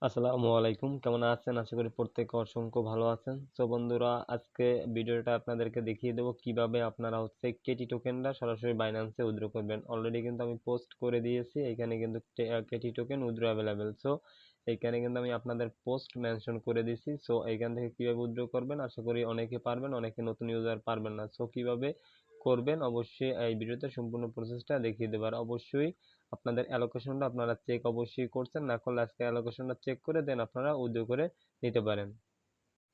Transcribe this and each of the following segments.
আসসালামু আলাইকুম, কেমন আছেন? আশা করি প্রত্যেকে অসংখ্য ভালো আছেন। সো বন্ধুরা, আজকে ভিডিওটা আপনাদেরকে দেখিয়ে দেবো কিভাবে আপনারা কেটি টোকেনটা সরাসরি বাইন্যান্সে উইথড্র করবেন। অলরেডি কিন্তু আমি পোস্ট করে দিয়েছি, এখানে কিন্তু KT token withdraw available. So এইখানে কিন্তু আমি আপনাদের পোস্ট মেনশন করে দিয়েছি। সো এইখান থেকে কিভাবে উইথড্র করবেন, আশা করি অনেকে পারবেন, অনেকে নতুন ইউজার পারবেন না। সো কিভাবে করবেন অবশ্যই এই ভিডিওতে সম্পূর্ণ প্রসেসটা দেখিয়ে দেবো। আর অবশ্যই আপনাদের অ্যালোকেশনটা আপনারা চেক অবশ্যই করছেন, না করলে আজকে অ্যালোকেশনটা চেক করে দেন আপনারা উইথড্র করে নিতে পারেন।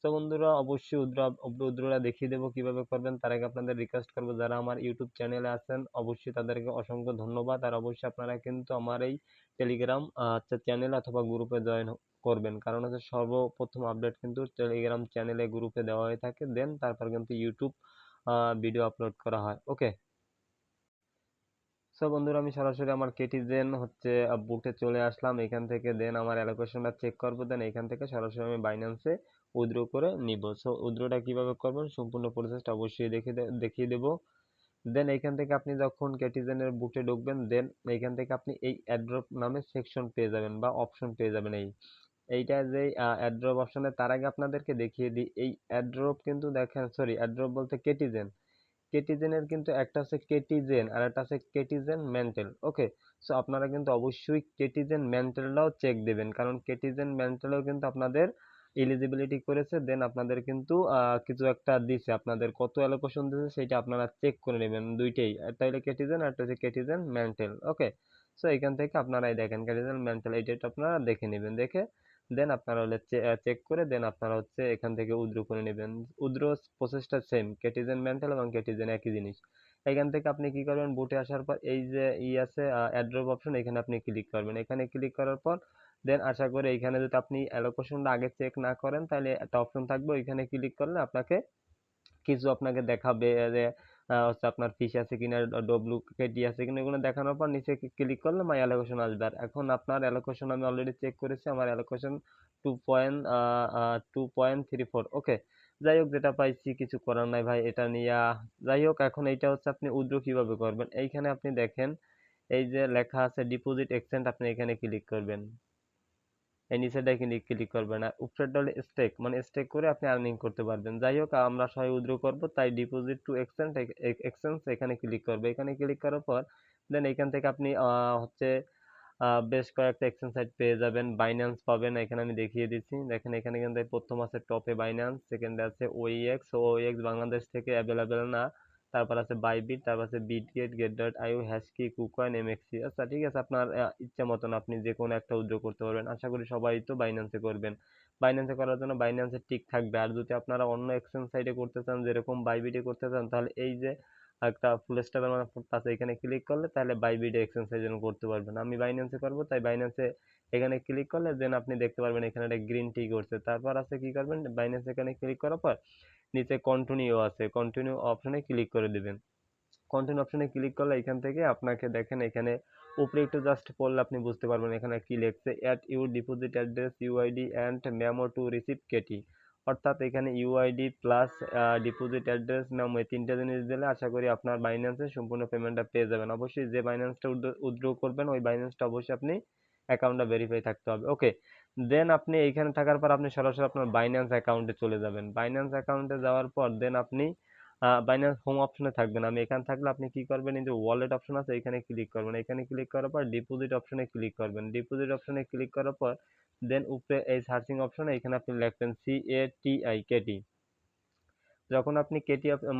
তো বন্ধুরা, অবশ্যই উইথড্রটা দেখিয়ে দেবো কিভাবে করবেন। তার আগে আপনাদের রিকোয়েস্ট করবো, যারা আমার ইউটিউব চ্যানেলে আছেন অবশ্যই তাদেরকে অসংখ্য ধন্যবাদ। আর অবশ্যই আপনারা কিন্তু আমার এই টেলিগ্রাম চ্যানেল অথবা গ্রুপে জয়েন করবেন, কারণ হচ্ছে সর্বপ্রথম আপডেট কিন্তু টেলিগ্রাম চ্যানেলে গ্রুপে দেওয়া হয়ে থাকে, দেন তারপর কিন্তু ইউটিউব ভিডিও আপলোড করা হয়। ওকে, সো বন্ধুরা, আমি সরাসরি আমার কেটিজেন বুটে চলে আসলাম। এখান থেকে দেন আমার অ্যালোকেশনটা চেক করবো, দেন এখান থেকে সরাসরি আমি বাইন্যান্সে উইথড্র করে নিব। সো উইথড্রটা কিভাবে করবেন সম্পূর্ণ প্রসেসটা অবশ্যই দেখিয়ে দেবো। দেন এইখান থেকে আপনি যখন কেটিজেনের বুটে ঢুকবেন, দেন এইখান থেকে আপনি এই অ্যাড্রপ নামে সেকশন পেয়ে যাবেন বা অপশন পেয়ে যাবেন। এইটা যে অ্যাড্রপ অপশনে, তার আগে আপনাদেরকে দেখিয়ে দিই, এই অ্যাড্রপ কিন্তু দেখেন, সরি অ্যাড্রপ বলতে কেটিজেন, কেটিজেনের কিন্তু একটা আছে কেটিজেন আর একটা আছে কেটিজেন মেন্টাল। ওকে, সো আপনারা কিন্তু অবশ্যই কেটিজেন মেন্টালটাও চেক দেবেন, কারণ কেটিজেন মেন্টালও কিন্তু আপনাদের এলিজিবিলিটি করেছে, দেন আপনাদের কিন্তু কিছু একটা দিছে, আপনাদের কত অ্যালোকেশন দিয়েছে সেটা আপনারা চেক করে নেবেন দুইটাই, একটা হলো কেটিজেন আর একটা হচ্ছে কেটিজেন মেন্টাল। ওকে, সো এখান থেকে আপনারাই দেখেন কেটিজেন মেন্টাল, এইটা আপনারা দেখে নেবেন, দেখে দেন আপনারা হলে চেক করে দেন আপনারা এখান থেকে উইথড্র করে নেবেন। উইথড্র প্রসেসটা সেম, কেটিজেন মেন্টাল এবং কেটিজেন একই জিনিস। এখান থেকে আপনি কি করবেন, বুটে আসার পর এই যে আছে অ্যাড্রপ অপশন, এখানে আপনি ক্লিক করবেন। এখানে ক্লিক করার পর দেন আশা করি এখানে যদি আপনি অ্যালোকেশনটা আগে চেক না করেন, তাহলে একটা অপশন থাকবে, ওইখানে ক্লিক করলে আপনাকে দেখাবে যে আপনার ফিশ আছে কিনা, ডব্লিউকেটি আছে কিনা, এগুলো দেখানোর পর নিচে ক্লিক করলে মাই অ্যালোকেশন আসবে। আর এখন আপনার অ্যালোকেশন আমি অলরেডি চেক করেছি, আমার অ্যালোকেশন 2.34। ওকে, যাই হোক, যেটা পাইছি কিছু করার নাই ভাই এটা নিয়ে। যাই হোক, এখন এইটা আপনি উইথড্র কিভাবে করবেন, এইখানে আপনি দেখেন এই যে লেখা আছে ডিপোজিট এক্সচেঞ্জ, আপনি এখানে ক্লিক করবেন। এই নিচেরটাই ক্লিক করবেন, আর উপরেরটা হলে স্টেক, মানে স্টেক করে আপনি আর্নিং করতে পারবেন। যাই হোক, আমরা সবাই উইথড্র করবো, তাই ডিপোজিট টু এক্সচেঞ্জ এখানে ক্লিক করবে। এখানে ক্লিক করার পর দেন এখান থেকে আপনি বেশ কয়েকটা এক্সচেঞ্জ সাইট পেয়ে যাবেন। বাইন্যান্স পাবেন, এখানে আমি দেখিয়ে দিচ্ছি, দেখেন এখানে কিন্তু প্রথম আছে টপে বাইন্যান্স, সেকেন্ডে আছে ওইএক্স, ওইএক্স বাংলাদেশ থেকে অ্যাভেলেবেল না। তারপর আছে বাইবিট, তারপর আছে বিটগেট, গেট.আইও, হ্যাশকি, কুকয়েন, এমএক্সি। আচ্ছা ঠিক আছে, আপনার ইচ্ছা মতন আপনি যে কোনো একটা উইথড্র করতে পারবেন। আশা করি সবাই তো বাইন্যান্সে করবেন। বাইন্যান্সে করার জন্য বাইন্যান্সে টিক থাকবে। আর যদি আপনারা অন্য এক্সচেঞ্জ সাইটে করতে চান, যেরকম বাইবিটে করতে চান, তাহলে এই যে একটা ফুল স্টপের মানে আছে, এখানে ক্লিক করলে তাহলে বাইবিটে এক্সচেঞ্জ এর জন্য করতে পারবেন। আমি বাইন্যান্সে করবো, তাই বাইন্যান্সে এখানে ক্লিক করলে দেন আপনি দেখতে পারবেন এখানে একটা গ্রিন টিক করছে। তারপর আছে কি করবেন, বাইন্যান্স এখানে ক্লিক করার পর নিচে কন্টিনিউ আছে, কন্টিনিউ অপশনে ক্লিক করে দিবেন। কন্টিনিউ অপশনে ক্লিক করলে এখান থেকে আপনাকে দেখেন এখানে উপরে একটু জাস্ট পড়লে আপনি বুঝতে পারবেন এখানে কি লিখছে, at your deposit address, UID and memo to receive KT. অর্থাৎ এখানে UID plus deposit address memo, এই তিনটা জিনিস দিলে আশা করি আপনার বাইন্যান্সে সম্পূর্ণ পেমেন্টটা পেয়ে যাবেন। অবশ্যই যে বাইন্যান্সটা উইথড্র করবেন ওই বাইন্যান্সটা অবশ্যই আপনি অ্যাকাউন্টটা ভেরিফাই থাকতে হবে। ওকে, দেন আপনি এইখানে থাকার পর আপনি সরাসরি আপনার বাইন্যান্স অ্যাকাউন্টে চলে যাবেন। বাইন্যান্স অ্যাকাউন্টে যাওয়ার পর দেন আপনি বাইন্যান্স হোম অপশনে থাকবেন। আমি এখানে থাকলে আপনি কি করবেন, এই যে ওয়ালেট অপশন আছে এখানে ক্লিক করবেন। এখানে ক্লিক করার পর ডিপোজিট অপশনে ক্লিক করবেন। ডিপোজিট অপশনে ক্লিক করার পর দেন উপরে এই সার্চিং অপশনে এখানে আপনি লিখবেন CATI, কেটি। যখন আপনি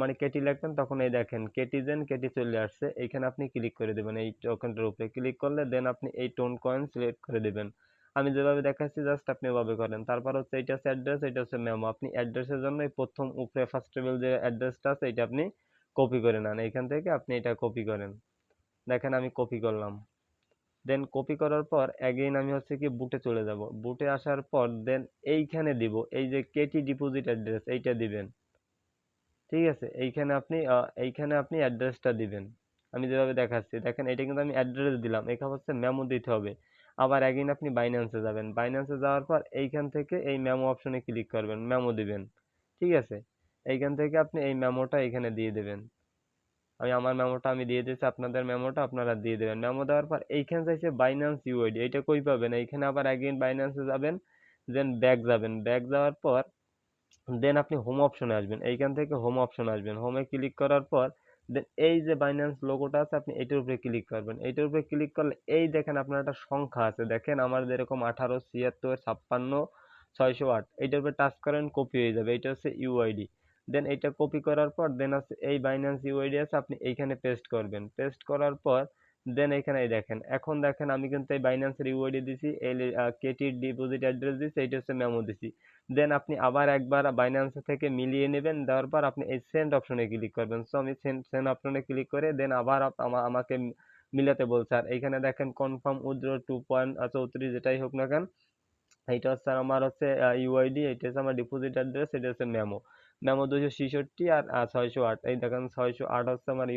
মানে কেটি লিখবেন, তখন এই দেখেন কেটিজেন কেটি চলে আসছে, এখানে আপনি ক্লিক করে দেবেন। এই টোকেনটার উপরে ক্লিক করলে দেন আপনি এই টোন কয়েন সিলেক্ট করে দেবেন। আমি যেভাবে দেখাচ্ছি জাস্ট আপনি ওভাবে করেন। তারপর এটা হচ্ছে অ্যাড্রেস, এটা হচ্ছে মেমো। আপনি অ্যাড্রেসের জন্য এই প্রথম উপরে ফার্স্ট টেবিল যে অ্যাড্রেসটা আছে এটা আপনি কপি করে নেন, এখান থেকে আপনি এটা কপি করেন। দেখেন আমি কপি করলাম। দেন কপি করার পর অ্যাগেইন আমি কি বুটে চলে যাব। বুটে আসার পর দেন এইখানে দিব, এই যে কেটি ডিপোজিট অ্যাড্রেস এইটা দিবেন। ঠিক আছে, এইখানে আপনি অ্যাড্রেসটা দিবেন। আমি যেভাবে দেখাচ্ছি দেখেন, এটা কিন্তু আমি অ্যাড্রেস দিলাম, এখানে মেমো দিতে হবে। আবার অ্যাগেইন আপনি বাইন্যান্সে যাবেন। বাইন্যান্সে যাওয়ার পর এইখান থেকে এই মেমো অপশনে ক্লিক করবেন, মেমো দিবেন। ঠিক আছে, এইখান থেকে আপনি এই মেমোটা এখানে দিয়ে দেবেন। আমি আমার মেমোটা আমি দিয়ে দিয়েছি, আপনাদের মেমোটা আপনারা দিয়ে দেবেন। মেমো দেওয়ার পর এইখানে চাইছে বাইন্যান্স ইউআইডি, এটা কই পাবেন? এইখানে আবার অ্যাগেইন বাইন্যান্সে যাবেন, দেন ব্যাক যাবেন, ব্যাক যাওয়ার পর দেন আপনি হোম অপশনে আসবেন, এইখান থেকে হোম অপশনে আসবেন, হোমে ক্লিক করার পর দেন এই যে বাইন্যান্স লোগোটা আছে আপনি এটার উপরে ক্লিক করবেন। এটার উপরে ক্লিক করলে এই দেখেন আপনার একটা সংখ্যা আছে, দেখেন আমার যেরকম 18 76 56 608, এইটার উপরে টাচ করেন, কপি হয়ে যাবে, এটা হচ্ছে ইউআইডি। দেন এটা কপি করার পর দেন আছে এই বাইন্যান্স ইউআইডি আছে আপনি এইখানে পেস্ট করবেন, পেস্ট করার পর দেন এখানে এই দেখেন, এখন দেখেন আমি কিন্তু এই বাইন্যান্সের ইউআইডি দিছি, এই কেটির ডিপোজিট অ্যাড্রেস দিছি, এইটা হচ্ছে মেমো দিছি। দেন আপনি আবার একবার বাইন্যান্স থেকে মিলিয়ে নেবেন, দেওয়ার পর আপনি এই সেন্ড অপশনে ক্লিক করবেন। সো আমি সেন্ড সেন্ড অপশনে ক্লিক করে দেন আবার আমাকে মিলাতে বলছে। আর এইখানে দেখেন কনফার্ম উইথড্র 2.34 যেটাই হোক না কেন, এইটা হচ্ছে আমার হচ্ছে ইউআইডি, এটা হচ্ছে আমার ডিপোজিট অ্যাড্রেস, এটা হচ্ছে মেমো, মেমো 266 আর 608, এই দেখেন 608 হচ্ছে আমার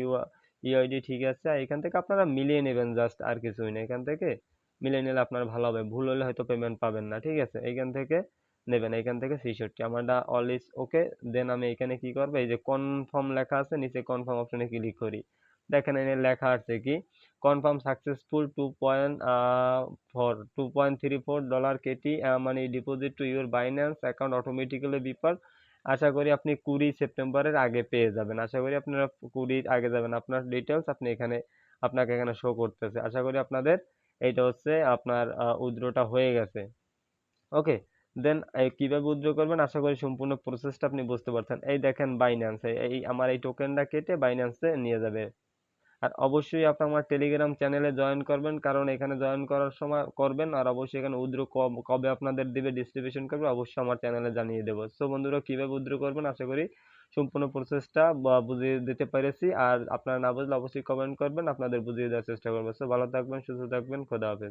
ইউআইডি, ঠিক আছে। আর এখান থেকে আপনারা মিলিয়ে নেবেন জাস্ট, আর কিছুই না, এখান থেকে মিলিয়ে নিলে আপনার ভালো হবে, ভুল হলে হয়তো পেমেন্ট পাবেন না, ঠিক আছে। এইখান থেকে নেবেন, এইখান থেকে 66 আমারটা অল ইজ ওকে। দেন আমি এখানে কি করবো, এই যে কনফার্ম লেখা আছে নিচে, কনফার্ম অপশনে ক্লিক করি, দেখেন এখানে লেখা আছে কি কনফার্ম সাকসেসফুল 2.34 ডলার কেটি money deposit to your Binance account automatically বিপার। আশা করি আপনি 20 সেপ্টেম্বরের আগে পেয়ে যাবেন, আশা করি আপনারা 20 আগে যাবেন, আপনার ডিটেলস আপনি এখানে আপনাকে এখানে শো করতেছে। আশা করি আপনাদের এইটা হচ্ছে আপনার উইথড্রটা হয়ে গেছে। ওকে, দেন কিভাবে উইথড্র করবেন আশা করি সম্পূর্ণ প্রসেসটা আপনি বুঝতে পারছেন। এই দেখেন বাইন্যান্স, এই আমার এই টোকেনটা কেটে বাইন্যান্সে নিয়ে যাবে। আর অবশ্যই আপনি আমার টেলিগ্রাম চ্যানেলে জয়েন করবেন, কারণ এখানে জয়েন করার সময় করবেন, আর অবশ্যই এখানে উইথড্র কবে আপনাদের দিবে, ডিস্ট্রিবিউশন করবে, অবশ্যই আমার চ্যানেলে জানিয়ে দেবো। সো বন্ধুরা, কিভাবে উইথড্র করবেন আশা করি সম্পূর্ণ প্রসেসটা বুঝিয়ে দিতে পেরেছি। আর আপনারা না বুঝলে অবশ্যই কমেন্ট করবেন, আপনাদের বুঝিয়ে দেওয়ার চেষ্টা করবো। সো ভালো থাকবেন, সুস্থ থাকবেন, খোদা হাফেজ।